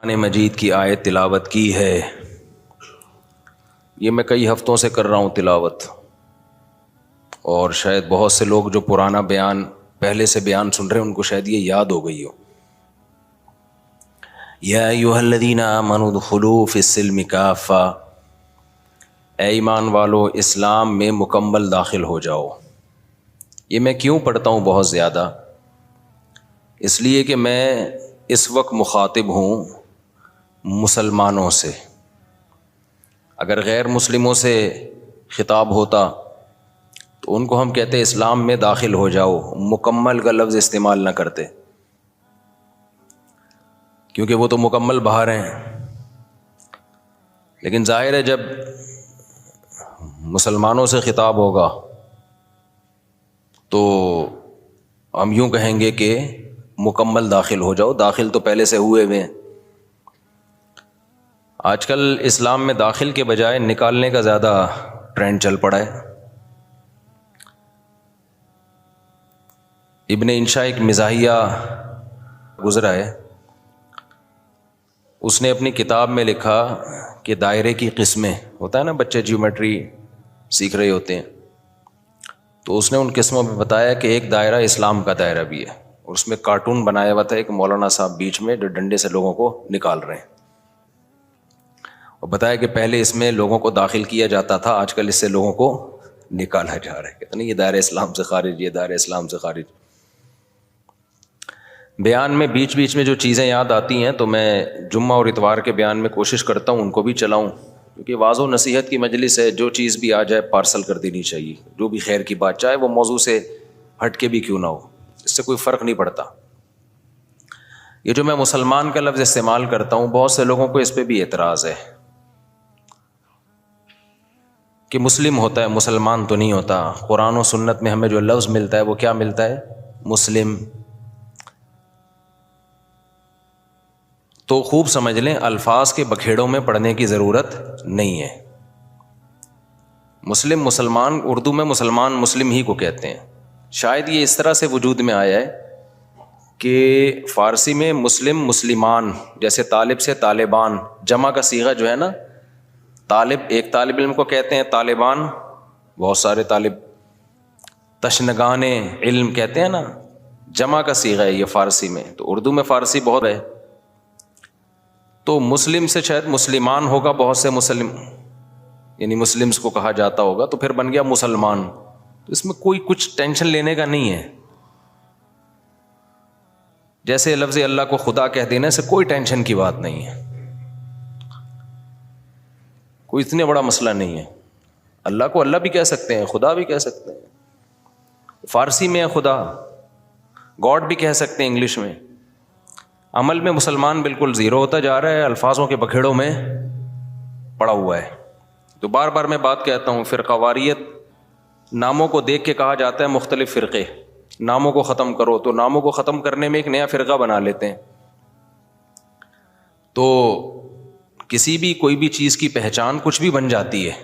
قرآن مجید کی آیت تلاوت کی ہے. یہ میں کئی ہفتوں سے کر رہا ہوں تلاوت، اور شاید بہت سے لوگ جو پرانا بیان پہلے سے بیان سن رہے ہیں ان کو شاید یہ یاد ہو گئی ہو. یا ایھا الذین آمنوا ادخلوا فی السلم کافہ، اے ایمان والو اسلام میں مکمل داخل ہو جاؤ. یہ میں کیوں پڑھتا ہوں بہت زیادہ؟ اس لیے کہ میں اس وقت مخاطب ہوں مسلمانوں سے. اگر غیر مسلموں سے خطاب ہوتا تو ان کو ہم کہتے اسلام میں داخل ہو جاؤ، مکمل کا لفظ استعمال نہ کرتے، کیونکہ وہ تو مکمل باہر ہیں. لیکن ظاہر ہے جب مسلمانوں سے خطاب ہوگا تو ہم یوں کہیں گے کہ مکمل داخل ہو جاؤ. داخل تو پہلے سے ہوئے ہوئے ہیں. آج کل اسلام میں داخل کے بجائے نکالنے کا زیادہ ٹرینڈ چل پڑا ہے. ابن انشا ایک مزاحیہ گزرا ہے، اس نے اپنی کتاب میں لکھا کہ دائرے کی قسمیں، ہوتا ہے نا بچے جیومیٹری سیکھ رہے ہوتے ہیں، تو اس نے ان قسموں میں بتایا کہ ایک دائرہ اسلام کا دائرہ بھی ہے، اور اس میں کارٹون بنایا ہوا تھا ایک مولانا صاحب بیچ میں جو ڈنڈے سے لوگوں کو نکال رہے ہیں، اور بتایا کہ پہلے اس میں لوگوں کو داخل کیا جاتا تھا، آج کل اس سے لوگوں کو نکالا جا رہا ہے. کہتے نہیں یہ دائرہ اسلام سے خارج، یہ دائرہ اسلام سے خارج. بیان میں بیچ بیچ میں جو چیزیں یاد آتی ہیں تو میں جمعہ اور اتوار کے بیان میں کوشش کرتا ہوں ان کو بھی چلاؤں، کیونکہ واعظ و نصیحت کی مجلس ہے، جو چیز بھی آ جائے پارسل کر دینی چاہیے. جو بھی خیر کی بات، چاہے وہ موضوع سے ہٹ کے بھی کیوں نہ ہو، اس سے کوئی فرق نہیں پڑتا. یہ جو میں مسلمان کا لفظ استعمال کرتا ہوں، بہت سے لوگوں کو اس پہ بھی اعتراض ہے کہ مسلم ہوتا ہے، مسلمان تو نہیں ہوتا. قرآن و سنت میں ہمیں جو لفظ ملتا ہے وہ کیا ملتا ہے؟ مسلم. تو خوب سمجھ لیں، الفاظ کے بکھیڑوں میں پڑھنے کی ضرورت نہیں ہے. مسلم مسلمان، اردو میں مسلمان مسلم ہی کو کہتے ہیں. شاید یہ اس طرح سے وجود میں آیا ہے کہ فارسی میں مسلم مسلمان، جیسے طالب سے طالبان، جمع کا صیغہ جو ہے نا، طالب ایک طالب علم کو کہتے ہیں، طالبان بہت سارے طالب، تشنگان علم کہتے ہیں نا، جمع کا صیغہ ہے یہ فارسی میں. تو اردو میں فارسی بہت ہے، تو مسلم سے شاید مسلمان ہوگا، بہت سے مسلم یعنی مسلمز کو کہا جاتا ہوگا، تو پھر بن گیا مسلمان. تو اس میں کوئی کچھ ٹینشن لینے کا نہیں ہے. جیسے لفظ اللہ کو خدا کہہ دینے سے کوئی ٹینشن کی بات نہیں ہے، کوئی اتنا بڑا مسئلہ نہیں ہے. اللہ کو اللہ بھی کہہ سکتے ہیں، خدا بھی کہہ سکتے ہیں. فارسی میں خدا، گاڈ بھی کہہ سکتے ہیں انگلش میں. عمل میں مسلمان بالکل زیرو ہوتا جا رہا ہے، الفاظوں کے بکھیڑوں میں پڑا ہوا ہے. تو بار بار میں بات کہتا ہوں، فرقہ واریت ناموں کو دیکھ کے کہا جاتا ہے مختلف فرقے، ناموں کو ختم کرو، تو ناموں کو ختم کرنے میں ایک نیا فرقہ بنا لیتے ہیں. تو کسی بھی کوئی بھی چیز کی پہچان کچھ بھی بن جاتی ہے.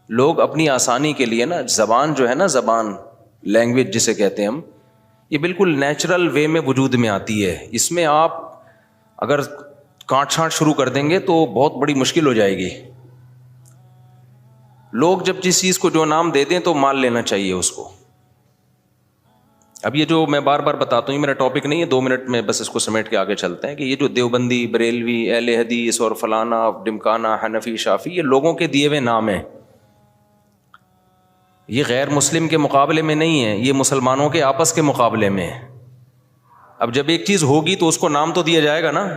لوگ اپنی آسانی کے لیے نا، زبان جو ہے نا، زبان لینگویج جسے کہتے ہیں ہم، یہ بالکل نیچرل وے میں وجود میں آتی ہے. اس میں آپ اگر کاٹ چھانٹ شروع کر دیں گے تو بہت بڑی مشکل ہو جائے گی. لوگ جب جس چیز کو جو نام دے دیں تو مان لینا چاہیے اس کو. اب یہ جو میں بار بار بتاتا ہوں، یہ میرا ٹاپک نہیں ہے، 2 منٹ میں بس اس کو سمیٹ کے آگے چلتے ہیں، کہ یہ جو دیوبندی، بریلوی، اہل حدیث اور فلانا ڈمکانا، حنفی، شافی، یہ لوگوں کے دیے ہوئے نام ہیں. یہ غیر مسلم کے مقابلے میں نہیں ہے، یہ مسلمانوں کے آپس کے مقابلے میں ہے. اب جب ایک چیز ہوگی تو اس کو نام تو دیا جائے گا نا.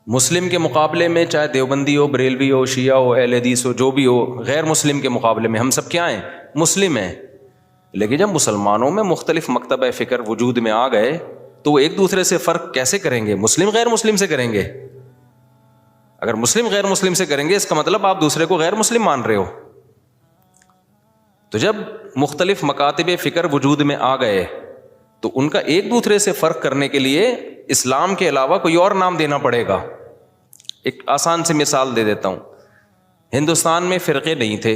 مسلم کے مقابلے میں چاہے دیوبندی ہو، بریلوی ہو، شیعہ ہو، اہل حدیث ہو، جو بھی ہو، غیر مسلم کے مقابلے میں ہم سب کیا ہیں؟ مسلم ہیں. لیکن جب مسلمانوں میں مختلف مکتبہ فکر وجود میں آ گئے تو وہ ایک دوسرے سے فرق کیسے کریں گے؟ مسلم غیر مسلم سے کریں گے. اگر مسلم غیر مسلم سے کریں گے اس کا مطلب آپ دوسرے کو غیر مسلم مان رہے ہو. تو جب مختلف مکاتب فکر وجود میں آ گئے تو ان کا ایک دوسرے سے فرق کرنے کے لیے اسلام کے علاوہ کوئی اور نام دینا پڑے گا. ایک آسان سی مثال دے دیتا ہوں. ہندوستان میں فرقے نہیں تھے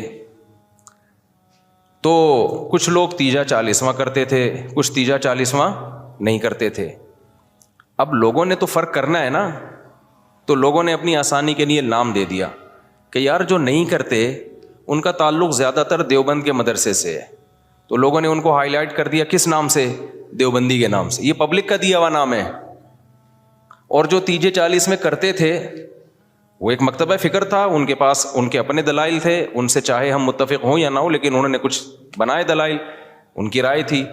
تو کچھ لوگ تیجا چالیسواں کرتے تھے، کچھ تیجا چالیسواں نہیں کرتے تھے. اب لوگوں نے تو فرق کرنا ہے نا, تو لوگوں نے اپنی آسانی کے لیے نام دے دیا کہ یار جو نہیں کرتے ان کا تعلق زیادہ تر دیوبند کے مدرسے سے ہے, تو لوگوں نے ان کو ہائی لائٹ کر دیا کس نام سے؟ دیوبندی کے نام سے. یہ پبلک کا دیا ہوا نام ہے. اور جو تیجے 40 میں کرتے تھے وہ ایک مکتبہ فکر تھا, ان کے پاس ان کے اپنے دلائل تھے, ان سے چاہے ہم متفق ہوں یا نہ ہوں لیکن انہوں نے کچھ بنائے دلائل, ان کی رائے تھی.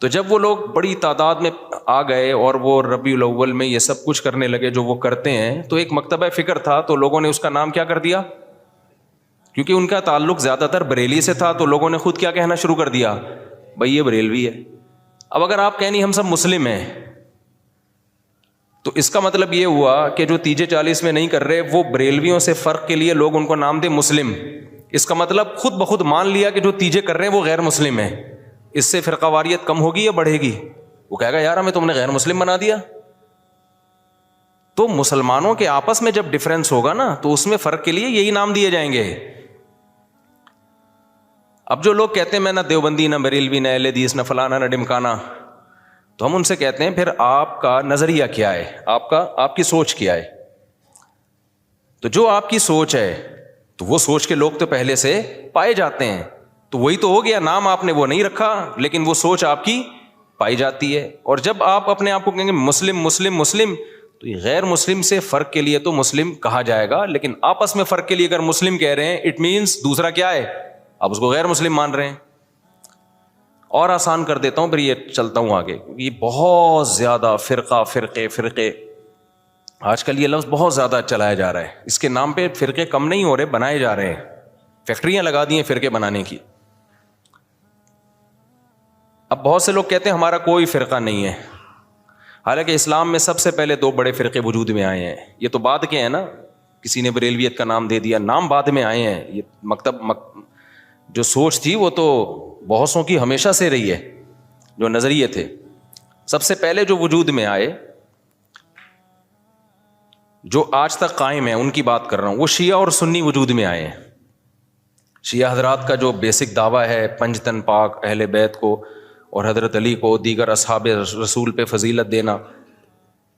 تو جب وہ لوگ بڑی تعداد میں آ گئے اور وہ ربیع الاول میں یہ سب کچھ کرنے لگے جو وہ کرتے ہیں, تو ایک مکتبہ فکر تھا تو لوگوں نے اس کا نام کیا کر دیا, کیونکہ ان کا تعلق زیادہ تر بریلی سے تھا تو لوگوں نے خود کیا کہنا شروع کر دیا, بھائی یہ بریلوی ہے. اب اگر آپ کہیں ہم سب مسلم ہیں تو اس کا مطلب یہ ہوا کہ جو تیجے 40 میں نہیں کر رہے وہ بریلویوں سے فرق کے لیے لوگ ان کو نام دے مسلم. اس کا مطلب خود بخود مان لیا کہ جو تیجے کر رہے ہیں وہ غیر مسلم ہیں. اس سے فرقہ واریت کم ہوگی یا بڑھے گی؟ وہ کہے گا یار ہمیں تم نے غیر مسلم بنا دیا. تو مسلمانوں کے آپس میں جب ڈفرینس ہوگا نا تو اس میں فرق کے لیے یہی نام دیے جائیں گے. اب جو لوگ کہتے ہیں میں نہ دیوبندی نہ بریلوی نہ اہل حدیث نہ فلانا نہ ڈمکانا, تو ہم ان سے کہتے ہیں پھر آپ کا نظریہ کیا ہے, آپ کی سوچ کیا ہے؟ تو جو آپ کی سوچ ہے تو وہ سوچ کے لوگ تو پہلے سے پائے جاتے ہیں, تو وہی تو ہو گیا, نام آپ نے وہ نہیں رکھا لیکن وہ سوچ آپ کی پائی جاتی ہے. اور جب آپ اپنے آپ کو کہیں گے مسلم مسلم مسلم, تو یہ غیر مسلم سے فرق کے لیے تو مسلم کہا جائے گا, لیکن آپس میں فرق کے لیے اگر مسلم کہہ رہے ہیں اٹ مینس دوسرا کیا ہے, آپ اس کو غیر مسلم مان رہے ہیں. اور آسان کر دیتا ہوں پھر یہ چلتا ہوں آگے, یہ بہت زیادہ فرقے آج کل یہ لفظ بہت زیادہ چلایا جا رہا ہے. اس کے نام پہ فرقے کم نہیں ہو رہے, بنائے جا رہے ہیں, فیکٹریاں لگا دی ہیں فرقے بنانے کی. اب بہت سے لوگ کہتے ہیں ہمارا کوئی فرقہ نہیں ہے, حالانکہ اسلام میں سب سے پہلے 2 بڑے فرقے وجود میں آئے ہیں. یہ تو بعد کے ہیں نا, کسی نے بریلویت کا نام دے دیا, نام بعد میں آئے ہیں. یہ جو سوچ تھی وہ تو بہتوں کی ہمیشہ سے رہی ہے, جو نظریے تھے سب سے پہلے جو وجود میں آئے, جو آج تک قائم ہیں ان کی بات کر رہا ہوں, وہ شیعہ اور سنی وجود میں آئے ہیں. شیعہ حضرات کا جو بیسک دعویٰ ہے پنج تن پاک, اہل بیت کو اور حضرت علی کو دیگر اصحاب رسول پہ فضیلت دینا,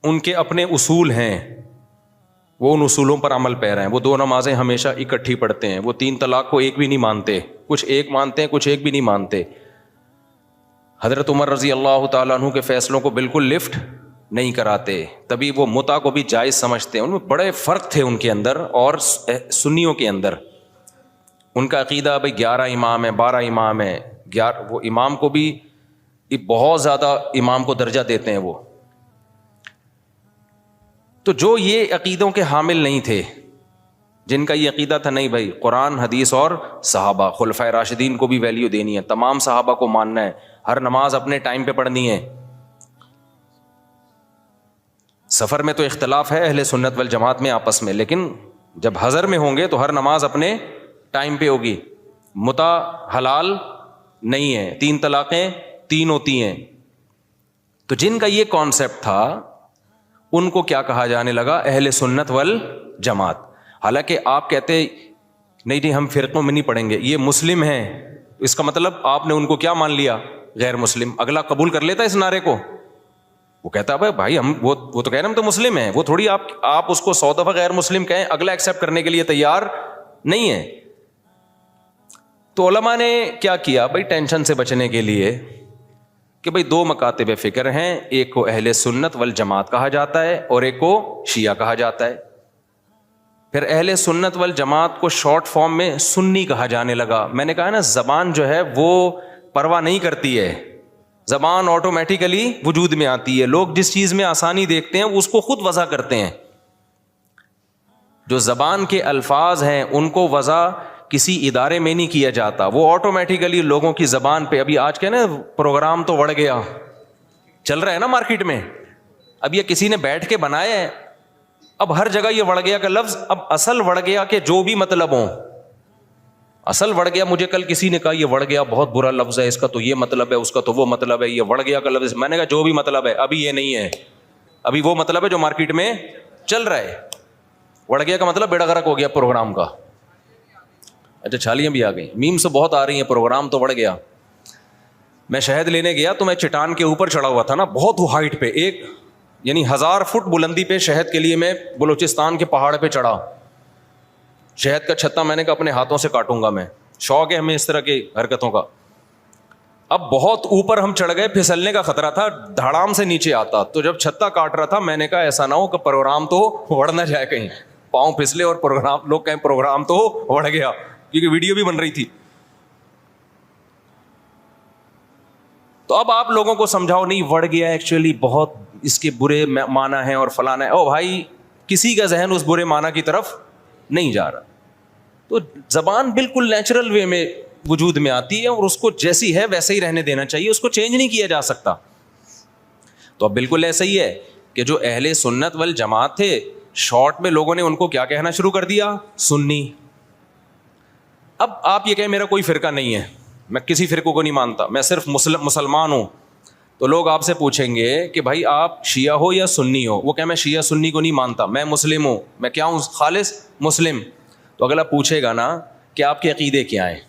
ان کے اپنے اصول ہیں, وہ ان اصولوں پر عمل پیرا ہیں. وہ 2 نمازیں ہمیشہ اکٹھی پڑھتے ہیں, وہ 3 طلاق کو ایک بھی نہیں مانتے, کچھ ایک مانتے ہیں کچھ ایک بھی نہیں مانتے. حضرت عمر رضی اللہ تعالیٰ عنہ کے فیصلوں کو بالکل لفٹ نہیں کراتے, تبھی وہ متع کو بھی جائز سمجھتے ہیں. ان میں بڑے فرق تھے ان کے اندر اور سنیوں کے اندر. ان کا عقیدہ بھائی 11 امام ہیں 12 امام ہیں, وہ امام کو بھی بہت زیادہ امام کو درجہ دیتے ہیں وہ. تو جو یہ عقیدوں کے حامل نہیں تھے, جن کا یہ عقیدہ تھا نہیں بھائی قرآن حدیث اور صحابہ خلفائے راشدین کو بھی ویلیو دینی ہے, تمام صحابہ کو ماننا ہے, ہر نماز اپنے ٹائم پہ پڑھنی ہے. سفر میں تو اختلاف ہے اہل سنت والجماعت میں آپس میں, لیکن جب حضر میں ہوں گے تو ہر نماز اپنے ٹائم پہ ہوگی. متع حلال نہیں ہے, 3 طلاقیں 3 ہوتی ہیں. تو جن کا یہ کانسیپٹ تھا ان کو کیا کہا جانے لگا, اہل سنت والجماعت. حالانکہ آپ کہتے نہیں جی ہم فرقوں میں نہیں پڑھیں گے, یہ مسلم ہیں, اس کا مطلب آپ نے ان کو کیا مان لیا, غیر مسلم. اگلا قبول کر لیتا اس نعرے کو, وہ کہتا ہے بھائی ہم وہ تو کہہ رہے ہیں ہم تو مسلم ہیں, وہ تھوڑی آپ اس کو 100 دفعہ غیر مسلم کہیں اگلا ایکسیپٹ کرنے کے لیے تیار نہیں ہے. تو علماء نے کیا کیا بھائی ٹینشن سے بچنے کے لیے کہ بھائی 2 مکاتب فکر ہیں, ایک کو اہل سنت والجماعت کہا جاتا ہے اور ایک کو شیعہ کہا جاتا ہے. پھر اہل سنت والجماعت کو شارٹ فارم میں سنی کہا جانے لگا. میں نے کہا نا زبان جو ہے وہ پرواہ نہیں کرتی ہے, زبان آٹومیٹیکلی وجود میں آتی ہے. لوگ جس چیز میں آسانی دیکھتے ہیں اس کو خود وضع کرتے ہیں. جو زبان کے الفاظ ہیں ان کو وضع کسی ادارے میں نہیں کیا جاتا, وہ آٹومیٹیکلی لوگوں کی زبان پہ. ابھی آج کے نا پروگرام تو بڑھ گیا, چل رہا ہے نا مارکیٹ میں, اب یہ کسی نے بیٹھ کے بنایا ہے, اب ہر جگہ یہ وڑ گیا کا لفظ. اب اصل وڑ گیا کہ جو بھی مطلب ہوں, اصل وڑ گیا. مجھے کل کسی نے کہا یہ وڑ گیا بہت برا لفظ ہے, اس کا تو یہ مطلب ہے, اس کا تو وہ مطلب ہے, یہ وڑ گیا کا لفظ. میں نے کہا جو بھی مطلب ہے ابھی یہ نہیں ہے, ابھی وہ مطلب ہے جو مارکیٹ میں چل رہا ہے. وڑ گیا کا مطلب بیڑا غرق ہو گیا پروگرام کا. اچھا چھالیاں بھی آ گئی, میم سے بہت آ رہی ہیں, پروگرام تو بڑھ گیا. میں شہد لینے گیا تو میں چٹان کے اوپر چڑھا ہوا تھا نا, بہت ہائٹ پہ, ایک یعنی 1000 فٹ بلندی پہ شہد کے لیے میں بلوچستان کے پہاڑ پہ چڑھا, شہد کا چھتا میں نے کہا اپنے ہاتھوں سے کاٹوں گا میں, شوق ہے ہمیں اس طرح کی حرکتوں کا. اب بہت اوپر ہم چڑھ گئے, پھسلنے کا خطرہ تھا, دھڑام سے نیچے آتا. تو جب چھتا کاٹ رہا تھا میں نے کہا ایسا نہ ہو کہ پروگرام تو اڑ نہ جائے کہیں, پاؤں پھسلے اور پروگرام لوگ کہیں پروگرام تو اڑ گیا, کیونکہ ویڈیو بھی بن رہی تھی. تو اب آپ لوگوں کو سمجھاؤ نہیں وڑ گیا, ایکچولی بہت اس کے برے معنی ہیں اور فلانا ہے. او بھائی, کسی کا ذہن اس برے معنی کی طرف نہیں جا رہا. تو زبان بالکل نیچرل وے میں وجود میں آتی ہے اور اس کو جیسی ہے ویسے ہی رہنے دینا چاہیے, اس کو چینج نہیں کیا جا سکتا. تو اب بالکل ایسا ہی ہے کہ جو اہل سنت والجماعت تھے, شارٹ میں لوگوں نے ان کو کیا کہنا شروع کر دیا, سنی. اب آپ یہ کہیں میرا کوئی فرقہ نہیں ہے, میں کسی فرقے کو نہیں مانتا, میں صرف مسلمان ہوں, تو لوگ آپ سے پوچھیں گے کہ بھائی آپ شیعہ ہو یا سنی ہو. وہ کہ میں شیعہ سنی کو نہیں مانتا, میں مسلم ہوں, میں کیا ہوں, خالص مسلم. تو اگلا پوچھے گا نا کہ آپ کے عقیدے کیا ہیں,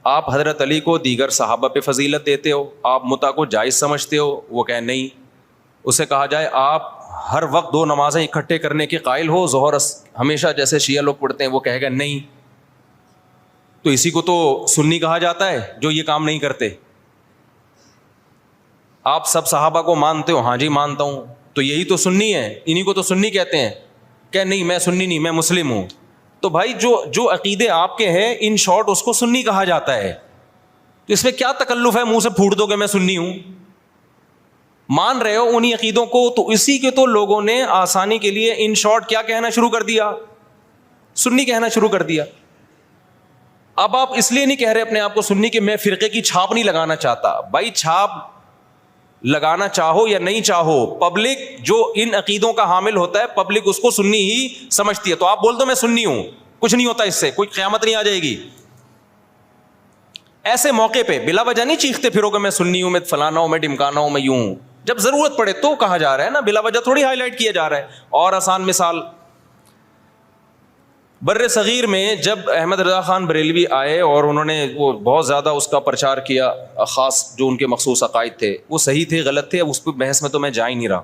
آپ حضرت علی کو دیگر صحابہ پہ فضیلت دیتے ہو, آپ متع کو جائز سمجھتے ہو. وہ کہ نہیں. اسے کہا جائے آپ ہر وقت 2 نمازیں اکٹھے کرنے کے قائل ہو, ظہر ہمیشہ جیسے شیعہ لوگ پڑھتے ہیں. وہ کہے گا نہیں. تو اسی کو تو سنی کہا جاتا ہے جو یہ کام نہیں کرتے. آپ سب صحابہ کو مانتے ہو, ہاں جی مانتا ہوں, تو یہی تو سنی ہے, انہی کو تو سنی کہتے ہیں. کہ نہیں میں سنی نہیں, میں مسلم ہوں. تو بھائی جو عقیدے آپ کے ہیں ان شارٹ اس کو سنی کہا جاتا ہے. تو اس میں کیا تکلف ہے منہ سے پھوٹ دو کہ میں سنی ہوں, مان رہے ہو انہی عقیدوں کو. تو اسی کے تو لوگوں نے آسانی کے لیے ان شارٹ کیا کہنا شروع کر دیا, سنی کہنا شروع کر دیا. اب آپ اس لیے نہیں کہہ رہے اپنے آپ کو سنی کہ میں فرقے کی چھاپ نہیں لگانا چاہتا. بھائی چھاپ لگانا چاہو یا نہیں چاہو, پبلک جو ان عقیدوں کا حامل ہوتا ہے پبلک اس کو سنی ہی سمجھتی ہے. تو آپ بول دو میں سنی ہوں, کچھ نہیں ہوتا, اس سے کوئی قیامت نہیں آ جائے گی. ایسے موقع پہ بلا وجہ نہیں چیختے پھرو کہ میں سنی ہوں, میں فلانا ہوں, میں ڈمکانا ہوں, میں یوں ہوں. جب ضرورت پڑے تو کہا جا رہا ہے نا, بلا وجہ تھوڑی ہائی لائٹ کیا جا رہا ہے. اور آسان مثال, بر صغیر میں جب احمد رضا خان بریلوی آئے اور انہوں نے وہ بہت زیادہ اس کا پرچار کیا, خاص جو ان کے مخصوص عقائد تھے وہ صحیح تھے غلط تھے, اب اس پہ بحث میں تو میں جا ہی نہیں رہا.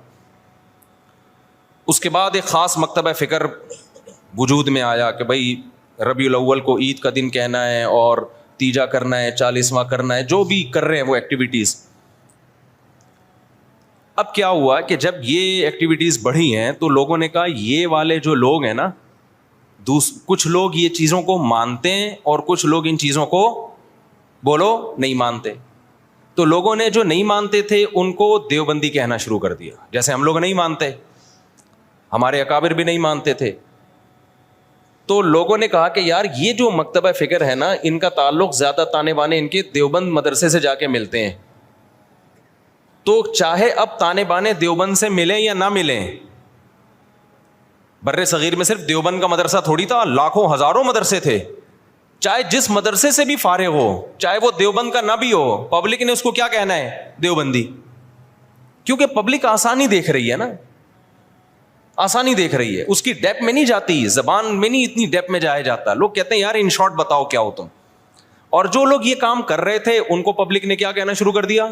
اس کے بعد ایک خاص مکتبہ فکر وجود میں آیا کہ بھائی ربیع الاول کو عید کا دن کہنا ہے اور تیجا کرنا ہے, 40واں کرنا ہے, جو بھی کر رہے ہیں وہ ایکٹیویٹیز. اب کیا ہوا کہ جب یہ ایکٹیویٹیز بڑھی ہیں تو لوگوں نے کہا یہ والے جو لوگ ہیں نا, کچھ لوگ یہ چیزوں کو مانتے ہیں اور کچھ لوگ ان چیزوں کو بولو نہیں مانتے. تو لوگوں نے جو نہیں مانتے تھے ان کو دیوبندی کہنا شروع کر دیا, جیسے ہم لوگ نہیں مانتے, ہمارے اکابر بھی نہیں مانتے تھے. تو لوگوں نے کہا کہ یار یہ جو مکتبہ فکر ہے نا, ان کا تعلق زیادہ تانے بانے ان کے دیوبند مدرسے سے جا کے ملتے ہیں. تو چاہے اب تانے بانے دیوبند سے ملیں یا نہ ملیں, بر صغیر میں صرف دیوبند کا مدرسہ تھوڑی تھا, لاکھوں ہزاروں مدرسے تھے. چاہے جس مدرسے سے بھی فارغ ہو, چاہے وہ دیوبند کا نہ بھی ہو, پبلک نے اس کو کیا کہنا ہے, دیوبندی. کیونکہ پبلک آسانی دیکھ رہی ہے نا, آسانی دیکھ رہی ہے, اس کی ڈیپ میں نہیں جاتی, زبان میں نہیں اتنی ڈیپ میں جایا جاتا. لوگ کہتے ہیں یار ان شارٹ بتاؤ کیا ہو تم. اور جو لوگ یہ کام کر رہے تھے ان کو پبلک نے کیا کہنا شروع کر دیا,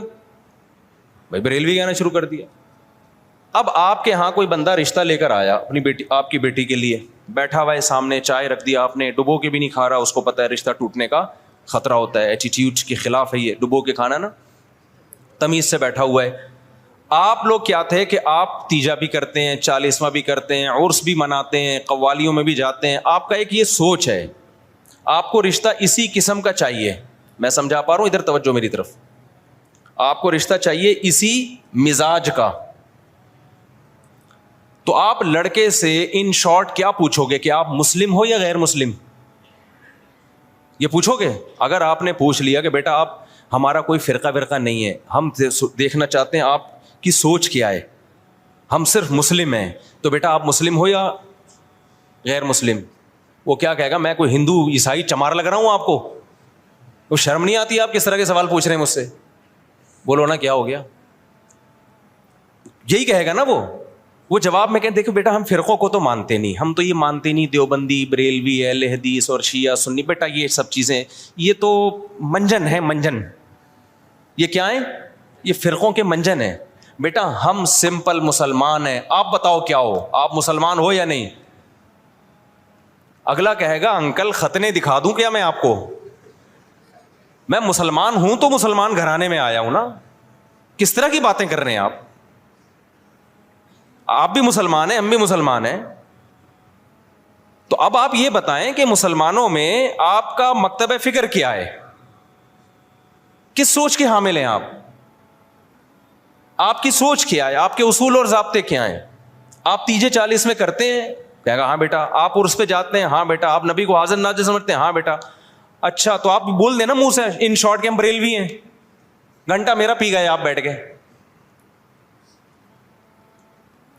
بھائی بریلوی کہنا شروع کر دیا. اب آپ کے ہاں کوئی بندہ رشتہ لے کر آیا اپنی بیٹی, آپ کی بیٹی کے لیے, بیٹھا ہوا ہے سامنے, چائے رکھ دیا آپ نے, ڈبو کے بھی نہیں کھا رہا, اس کو پتا ہے رشتہ ٹوٹنے کا خطرہ ہوتا ہے, ایٹیٹیوڈ کے خلاف ہے یہ ڈبو کے کھانا نا, تمیز سے بیٹھا ہوا ہے. آپ لوگ کیا تھے کہ آپ تیجا بھی کرتے ہیں, 40واں بھی کرتے ہیں, عرس بھی مناتے ہیں, قوالیوں میں بھی جاتے ہیں. آپ کا ایک یہ سوچ ہے, آپ کو رشتہ اسی قسم کا چاہیے. میں سمجھا پا رہا ہوں, ادھر توجہ میری طرف. آپ کو رشتہ چاہیے اسی مزاج کا. تو آپ لڑکے سے ان شارٹ کیا پوچھو گے کہ آپ مسلم ہو یا غیر مسلم, یہ پوچھو گے. اگر آپ نے پوچھ لیا کہ بیٹا آپ ہمارا کوئی فرقہ نہیں ہے, ہم دیکھنا چاہتے ہیں آپ کی سوچ کیا ہے, ہم صرف مسلم ہیں, تو بیٹا آپ مسلم ہو یا غیر مسلم. وہ کیا کہے گا, میں کوئی ہندو عیسائی چمار لگ رہا ہوں آپ کو, وہ شرم نہیں آتی آپ کس طرح کے سوال پوچھ رہے ہیں مجھ سے. بولو نا کیا ہو گیا, یہی کہے گا نا وہ جواب میں کہیں دیکھو بیٹا ہم فرقوں کو تو مانتے نہیں, ہم تو یہ مانتے نہیں دیوبندی, بریلوی, اہل حدیث اور شیعہ سنی. بیٹا یہ سب چیزیں یہ تو منجن ہے, منجن. یہ کیا ہے, یہ فرقوں کے منجن ہیں. بیٹا ہم سمپل مسلمان ہیں, آپ بتاؤ کیا ہو, آپ مسلمان ہو یا نہیں؟ اگلا کہے گا انکل ختنے دکھا دوں کیا میں آپ کو, میں مسلمان ہوں تو مسلمان گھرانے میں آیا ہوں نا. کس طرح کی باتیں کر رہے ہیں آپ؟ آپ بھی مسلمان ہیں, ہم بھی مسلمان ہیں. تو اب آپ یہ بتائیں کہ مسلمانوں میں آپ کا مکتب فکر کیا ہے, کس سوچ کے حامل ہیں آپ کی سوچ کیا ہے, آپ کے اصول اور ضابطے کیا ہیں؟ آپ تیجے 40 میں کرتے ہیں؟ کہے گا ہاں بیٹا. آپ عرس پہ جاتے ہیں؟ ہاں بیٹا. آپ نبی کو حاضر ناظر سمجھتے ہیں؟ ہاں بیٹا. اچھا تو آپ بول دیں نا منہ سے ان شارٹ کے ہم بریلوی ہیں, گھنٹہ میرا پی گئے آپ بیٹھ کے.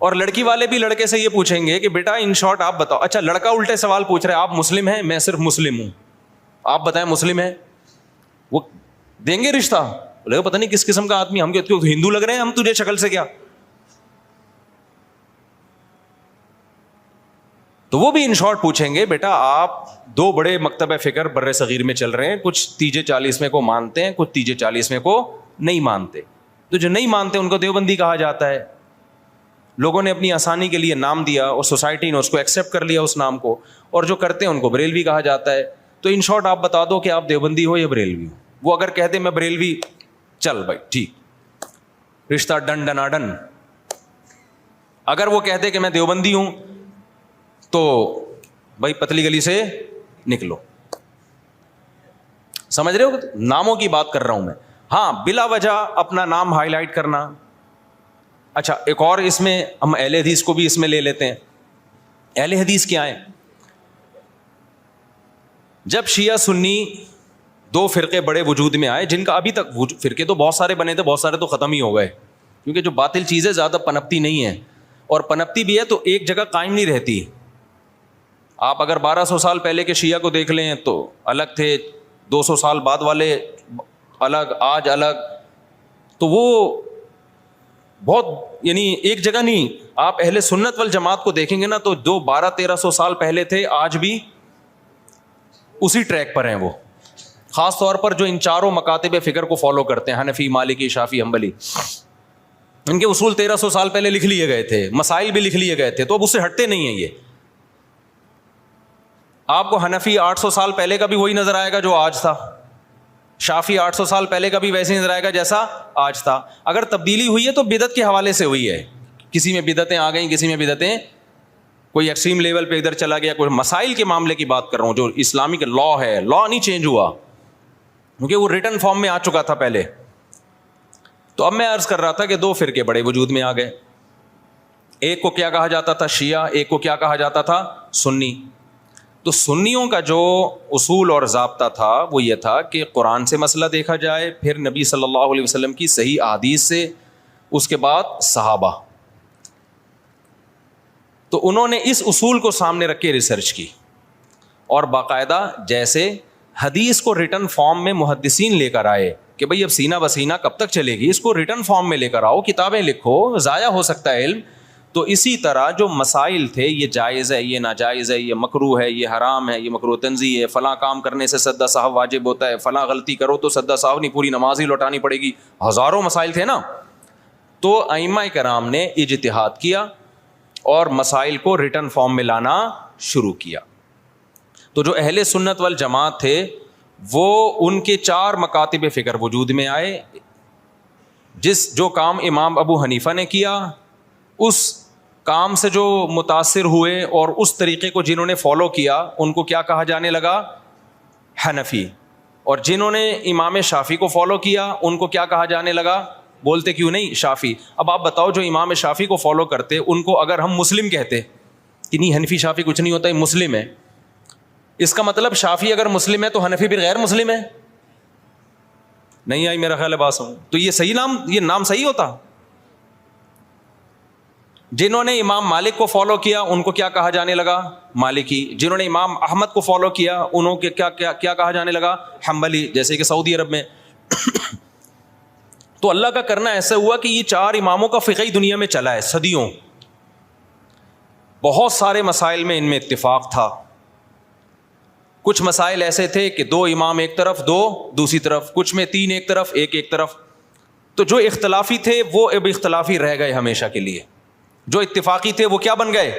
اور لڑکی والے بھی لڑکے سے یہ پوچھیں گے کہ بیٹا ان شارٹ آپ بتاؤ. اچھا لڑکا الٹے سوال پوچھ رہا ہے, آپ مسلم ہیں؟ میں صرف مسلم ہوں. آپ بتائیں مسلم ہیں؟ وہ دیں گے رشتہ؟ بولے گا پتہ نہیں کس قسم کا آدمی, ہم ہندو لگ رہے ہیں ہم تجھے شکل سے کیا. تو وہ بھی ان شارٹ پوچھیں گے بیٹا آپ دو بڑے مکتب فکر بر صغیر میں چل رہے ہیں, کچھ تیجے 40 میں کو مانتے ہیں, کچھ تیجے 40 میں کو نہیں مانتے. تو جو نہیں مانتے ان کو دیوبندی کہا جاتا ہے. لوگوں نے اپنی آسانی کے لیے نام دیا اور سوسائٹی نے اس کو ایکسیپٹ کر لیا اس نام کو, اور جو کرتے ہیں ان کو بریلوی کہا جاتا ہے. تو ان شارٹ آپ بتا دو کہ آپ دیوبندی ہو یا بریلوی ہو. وہ اگر کہتے میں بریلوی, چل بھائی ٹھیک, رشتہ ڈن ڈنا ڈن. اگر وہ کہتے کہ میں دیوبندی ہوں تو بھائی پتلی گلی سے نکلو. سمجھ رہے ہو؟ ناموں کی بات کر رہا ہوں میں. ہاں بلا وجہ اپنا نام ہائی لائٹ کرنا. اچھا ایک اور اس میں ہم اہل حدیث کو بھی اس میں لے لیتے ہیں. اہل حدیث کیا ہیں؟ جب شیعہ سنی دو فرقے بڑے وجود میں آئے, جن کا ابھی تک فرقے تو بہت سارے بنے تھے, بہت سارے تو ختم ہی ہو گئے, کیونکہ جو باطل چیزیں زیادہ پنپتی نہیں ہیں, اور پنپتی بھی ہے تو ایک جگہ قائم نہیں رہتی. آپ اگر 1200 سال پہلے کے شیعہ کو دیکھ لیں تو الگ تھے, 200 سال بعد والے الگ, آج الگ. تو وہ بہت یعنی ایک جگہ نہیں. آپ اہل سنت والجماعت کو دیکھیں گے نا تو جو 1200-1300 سال پہلے تھے آج بھی اسی ٹریک پر ہیں وہ. خاص طور پر جو ان چاروں مکاتب فکر کو فالو کرتے ہیں, حنفی, مالکی, شافعی, حنبلی, ان کے اصول 1300 سال پہلے لکھ لیے گئے تھے, مسائل بھی لکھ لیے گئے تھے, تو اب اس سے ہٹتے نہیں ہیں یہ. آپ کو حنفی 800 سال پہلے کا بھی وہی نظر آئے گا جو آج تھا, شافعی 800 سال پہلے کا بھی ویسے نظر آئے گا جیسا آج تھا. اگر تبدیلی ہوئی ہے تو بدعت کے حوالے سے ہوئی ہے, کسی میں بدعتیں آ گئیں, کسی میں بدعتیں کوئی ایکسٹریم لیول پہ ادھر چلا گیا. کوئی مسائل کے معاملے کی بات کر رہا ہوں, جو اسلامک لا ہے, لا نہیں چینج ہوا کیونکہ وہ ریٹن فارم میں آ چکا تھا پہلے. تو اب میں عرض کر رہا تھا کہ دو فرقے بڑے وجود میں آ گئے. ایک کو کیا کہا جاتا تھا؟ شیعہ. ایک کو کیا کہا جاتا تھا؟ سنی. تو سنیوں کا جو اصول اور ضابطہ تھا وہ یہ تھا کہ قرآن سے مسئلہ دیکھا جائے, پھر نبی صلی اللہ علیہ وسلم کی صحیح احادیث سے, اس کے بعد صحابہ. تو انہوں نے اس اصول کو سامنے رکھ کے ریسرچ کی, اور باقاعدہ جیسے حدیث کو ریٹن فارم میں محدثین لے کر آئے کہ بھئی اب سینہ بسینہ کب تک چلے گی, اس کو ریٹن فارم میں لے کر آؤ, کتابیں لکھو, ضائع ہو سکتا ہے علم. تو اسی طرح جو مسائل تھے, یہ جائز ہے, یہ ناجائز ہے, یہ مکروہ ہے, یہ حرام ہے, یہ مکروہ تنزیہ ہے, فلاں کام کرنے سے سدا صاحب واجب ہوتا ہے, فلاں غلطی کرو تو سدا صاحب نہیں, پوری نماز ہی لوٹانی پڑے گی, ہزاروں مسائل تھے نا. تو ائمہ کرام نے اجتہاد کیا اور مسائل کو ریٹن فارم میں لانا شروع کیا. تو جو اہل سنت والجماعت تھے وہ ان کے 4 مکاتب فکر وجود میں آئے. جو کام امام ابو حنیفہ نے کیا, اس کام سے جو متاثر ہوئے اور اس طریقے کو جنہوں نے فالو کیا ان کو کیا کہا جانے لگا؟ حنفی. اور جنہوں نے امام شافعی کو فالو کیا ان کو کیا کہا جانے لگا؟ بولتے کیوں نہیں؟ شافعی. اب آپ بتاؤ جو امام شافعی کو فالو کرتے ان کو اگر ہم مسلم کہتے کہ نہیں حنفی شافعی کچھ نہیں ہوتا, یہ مسلم ہے, اس کا مطلب شافعی اگر مسلم ہے تو حنفی بھی غیر مسلم ہے؟ نہیں آئی میرا خیال ہے بات سمجھ. تو یہ نام صحیح ہوتا؟ جنہوں نے امام مالک کو فالو کیا ان کو کیا کہا جانے لگا؟ مالکی. جنہوں نے امام احمد کو فالو کیا انہوں کے کیا کہا جانے لگا؟ حنبلی, جیسے کہ سعودی عرب میں. تو اللہ کا کرنا ایسا ہوا کہ یہ 4 اماموں کا فقہی دنیا میں چلا ہے صدیوں. بہت سارے مسائل میں ان میں اتفاق تھا. کچھ مسائل ایسے تھے کہ 2 امام ایک طرف, 2 دوسری طرف, کچھ میں 3 ایک طرف, 1 ایک طرف. تو جو اختلافی تھے وہ اب اختلافی رہ گئے ہمیشہ کے لیے، جو اتفاقی تھے وہ کیا بن گئے؟